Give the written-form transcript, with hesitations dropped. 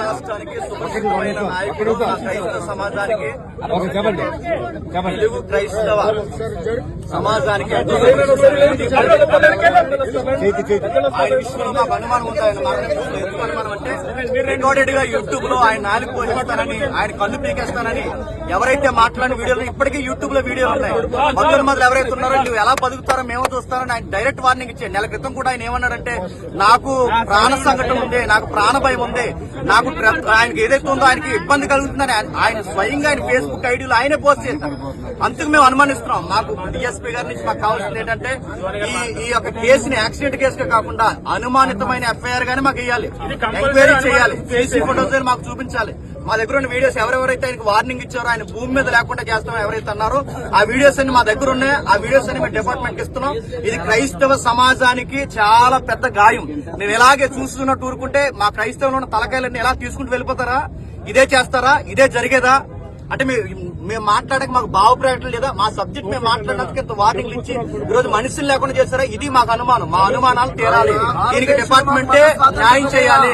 రాష్ట్రానికి సుపరిచితమైన నాయకుడు, క్రైస్తవ సమాజానికి, తెలుగు క్రైస్తవ సమాజానికి ఆయన విషయంలో మాకు అనుమానం ఉంది. ఆయన ఎందుకు అనుమానం అంటే రికార్డెడ్ గా యూట్యూబ్ లో ఆయన నాలుగు పోషిస్తానని, ఆయన కళ్ళు పీకేస్తానని ఎవరైతే మాట్లాడిన వీడియోలు ఇప్పటికీ యూట్యూబ్ లో వీడియోలు ఉన్నాయి. భక్తుల మొదలు ఎవరైతే ఉన్నారో నువ్వు ఎలా బతుకుతారో మేము చూస్తారని ఆయన డైరెక్ట్ వార్నింగ్ ఇచ్చాడు. నెల క్రితం కూడా ఆయన ఏమన్నారంటే నాకు ప్రాణ సంకటం ఉంది, నాకు ప్రాణ భయం ఉంది, నాకు ఆయనకి ఏదైతే ఉందో ఆయనకి ఇబ్బంది కలుగుతుందని ఆయన స్వయంగా ఆయన ఫేస్బుక్ ఐడీలో ఆయనే పోస్ట్ చేశారు. అందుకు మేము అనుమానిస్తున్నాం. మాకు డిఎస్పీ గారి నుంచి మాకు కావాల్సింది ఏంటంటే ఈ యొక్క కేసుని యాక్సిడెంట్ కేసుగా కాకుండా అనుమానితమైన ఎఫ్ఐఆర్ గానీ మాకు వేయాలి, ఎంక్వైరీ చేయాలి, సీసీ ఫోటోస్ మాకు చూపించాలి. మా దగ్గర ఉన్న వీడియోస్ ఎవరెవరైతే ఆయనకు వార్నింగ్ ఇచ్చారో, ఆయన భూమి మీద లేకుండా చేస్తామో ఎవరైతే అన్నారో ఆ వీడియోస్ అన్ని మా దగ్గర ఉన్నాయి. ఆ వీడియోస్ అన్ని మేము డిపార్ట్మెంట్ కి ఇస్తున్నాం. ఇది క్రైస్తవ సమాజానికి చాలా పెద్ద గాయం. మేము ఇలాగే చూస్తున్నట్టు ఊరుకుంటే మా క్రైస్తవులు ఉన్న తలకాయలన్నీ ఎలా తీసుకుంటూ వెళ్ళిపోతారా? ఇదే చేస్తారా? ఇదే జరిగేదా? అంటే మేము మాట్లాడక మాకు భావప్రకటన లేదా? మా సబ్జెక్ట్ మేము మాట్లాడినందుకు ఇంత వార్నింగ్లు ఇచ్చి ఈరోజు మనుషులు లేకుండా చేస్తారా? ఇది మాకు అనుమానం. మా అనుమానాలు తీరాలి. దీనికి డిపార్ట్మెంటే న్యాయం చేయాలి.